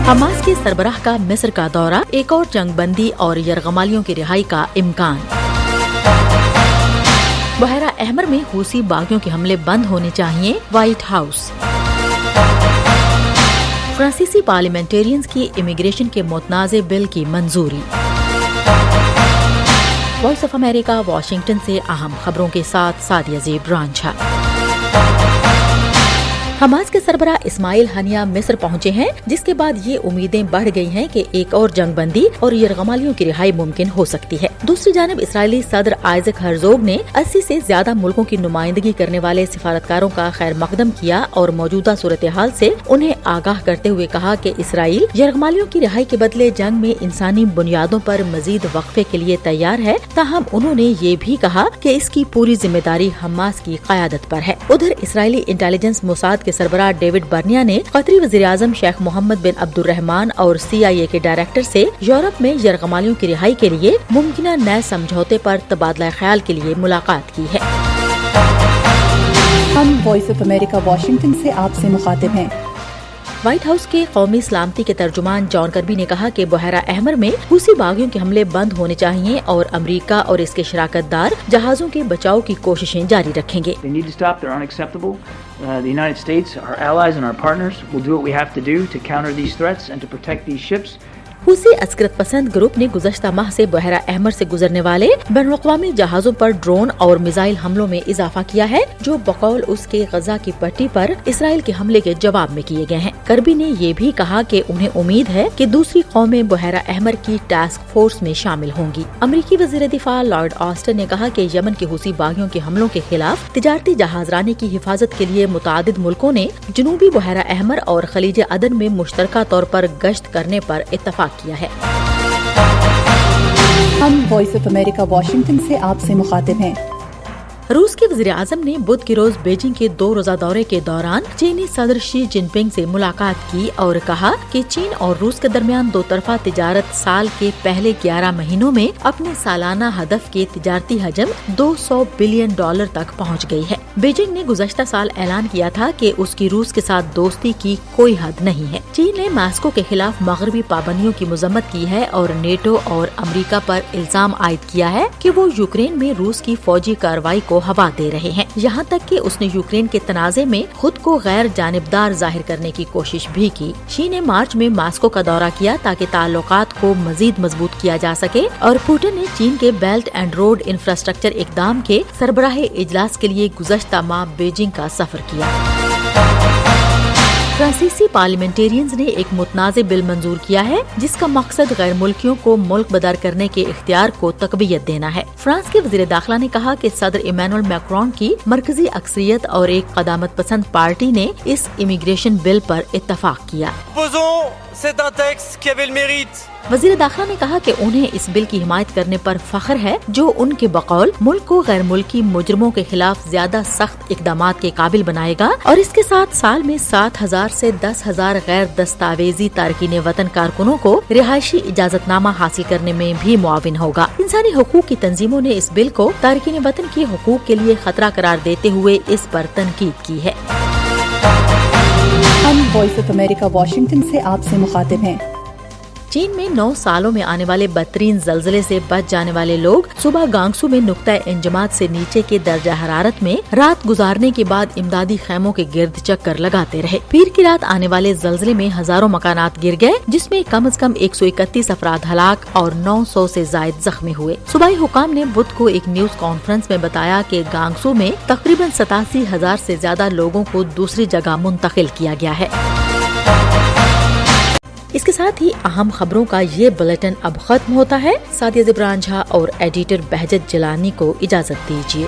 Hamas کے سربراہ کا مصر کا دورہ، ایک اور جنگ بندی اور یرغمالیوں کی رہائی کا امکان۔ بحیرہ احمر میں حوثی باغیوں کے حملے بند ہونے چاہیے، وائٹ ہاؤس۔ فرانسیسی پارلیمنٹیرینز کی امیگریشن کے متنازع بل کی منظوری۔ وائس آف امریکہ واشنگٹن سے اہم خبروں کے ساتھ سعدیہ زیب رانجھا۔ حماس کے سربراہ اسماعیل ہنیہ مصر پہنچے ہیں، جس کے بعد یہ امیدیں بڑھ گئی ہیں کہ ایک اور جنگ بندی اور یرغمالیوں کی رہائی ممکن ہو سکتی ہے۔ دوسری جانب اسرائیلی صدر آئزک ہرزوگ نے 80 سے زیادہ ملکوں کی نمائندگی کرنے والے سفارتکاروں کا خیر مقدم کیا اور موجودہ صورتحال سے انہیں آگاہ کرتے ہوئے کہا کہ اسرائیل یرغمالیوں کی رہائی کے بدلے جنگ میں انسانی بنیادوں پر مزید وقفے کے لیے تیار ہے، تاہم انہوں نے یہ بھی کہا کہ اس کی پوری ذمہ داری حماس کی قیادت پر ہے۔ ادھر اسرائیلی انٹیلیجنس موساد کے سربراہ ڈیوڈ برنیا نے قطری وزیر اعظم شیخ محمد بن عبد الرحمان اور CIA کے ڈائریکٹر سے یورپ میں یرغمالیوں کی رہائی کے لیے ممکنہ نئے سمجھوتے پر تبادلہ خیال کے لیے ملاقات کی ہے۔ ہم وائس آف امریکہ واشنگٹن سے آپ سے مخاطب ہیں۔ وائٹ ہاؤس کے قومی سلامتی کے ترجمان جان کربی نے کہا کہ بحیرہ احمر میں حوثی باغیوں کے حملے بند ہونے چاہیے اور امریکہ اور اس کے شراکت دار جہازوں کے بچاؤ کی کوششیں جاری رکھیں گے۔ The United States, our allies and our partners will do what we have to do to counter these threats and to protect these ships. Houthi عسکرت پسند گروپ نے گزشتہ ماہ سے بحیرہ احمر سے گزرنے والے بین الاقوامی جہازوں پر ڈرون اور میزائل حملوں میں اضافہ کیا ہے، جو بقول اس کے غزہ کی پٹی پر اسرائیل کے حملے کے جواب میں کیے گئے ہیں۔ کربی نے یہ بھی کہا کہ انہیں امید ہے کہ دوسری قومیں بحیرہ احمر کی ٹاسک فورس میں شامل ہوں گی۔ امریکی وزیر دفاع لارڈ آسٹن نے کہا کہ یمن کے حوثی باغیوں کے حملوں کے خلاف تجارتی جہاز رانی کی حفاظت کے لیے متعدد ملکوں نے جنوبی بحیرہ احمر اور خلیج عدن میں مشترکہ طور پر گشت کرنے پر اتفاق کیا ہے۔ ہم وائس آف امریکہ واشنگٹن سے آپ سے مخاطب ہیں۔ روس کے وزیر اعظم نے بدھ کے روز بیجنگ کے 2 روزہ دورے کے دوران چینی صدر شی جن پنگ سے ملاقات کی اور کہا کہ چین اور روس کے درمیان دو طرفہ تجارت سال کے پہلے 11 مہینوں میں اپنے سالانہ ہدف کے تجارتی حجم $200 بلین تک پہنچ گئی ہے۔ بیجنگ نے گزشتہ سال اعلان کیا تھا کہ اس کی روس کے ساتھ دوستی کی کوئی حد نہیں ہے۔ چین نے ماسکو کے خلاف مغربی پابندیوں کی مذمت کی ہے اور نیٹو اور امریکہ پر الزام عائد کیا ہے کہ وہ یوکرین میں روس کی فوجی کارروائی کو ہوا دے رہے ہیں، یہاں تک کہ اس نے یوکرین کے تنازع میں خود کو غیر جانبدار ظاہر کرنے کی کوشش بھی کی۔ شی نے مارچ میں ماسکو کا دورہ کیا تاکہ تعلقات کو مزید مضبوط کیا جا سکے اور پوٹن نے چین کے بیلٹ اینڈ روڈ انفراسٹرکچر اقدام کے سربراہ اجلاس کے لیے گزشتہ ماہ بیجنگ کا سفر کیا۔ فرانسیسی پارلیمنٹیرینز نے ایک متنازع بل منظور کیا ہے جس کا مقصد غیر ملکیوں کو ملک بدر کرنے کے اختیار کو تقویت دینا ہے۔ فرانس کے وزیر داخلہ نے کہا کہ صدر ایمانوئل میکرون کی مرکزی اکثریت اور ایک قدامت پسند پارٹی نے اس امیگریشن بل پر اتفاق کیا۔ وزیر داخلہ نے کہا کہ انہیں اس بل کی حمایت کرنے پر فخر ہے جو ان کے بقول ملک کو غیر ملکی مجرموں کے خلاف زیادہ سخت اقدامات کے قابل بنائے گا اور اس کے ساتھ سال میں 7,000 سے 10,000 غیر دستاویزی تارکین وطن کارکنوں کو رہائشی اجازت نامہ حاصل کرنے میں بھی معاون ہوگا۔ انسانی حقوق کی تنظیموں نے اس بل کو تارکین وطن کے حقوق کے لیے خطرہ قرار دیتے ہوئے اس پر تنقید کی ہے۔ ہم وائس آف امریکہ واشنگٹن سے آپ سے مخاطب ہیں۔ چین میں 9 سالوں میں آنے والے بدترین زلزلے سے بچ جانے والے لوگ صبح گانگسو میں نقطہ انجماد سے نیچے کے درجہ حرارت میں رات گزارنے کے بعد امدادی خیموں کے گرد چکر لگاتے رہے۔ پیر کی رات آنے والے زلزلے میں ہزاروں مکانات گر گئے، جس میں کم از کم 131 افراد ہلاک اور 900 سے زائد زخمی ہوئے۔ صوبائی حکام نے بدھ کو ایک نیوز کانفرنس میں بتایا کہ گانگسو میں تقریباً 87,000 سے زیادہ لوگوں کو دوسری جگہ منتقل کیا گیا ہے۔ اس کے ساتھ ہی اہم خبروں کا یہ بلیٹن اب ختم ہوتا ہے۔ سعدیہ زیب رانجھا اور ایڈیٹر بہجت جیلانی کو اجازت دیجیے۔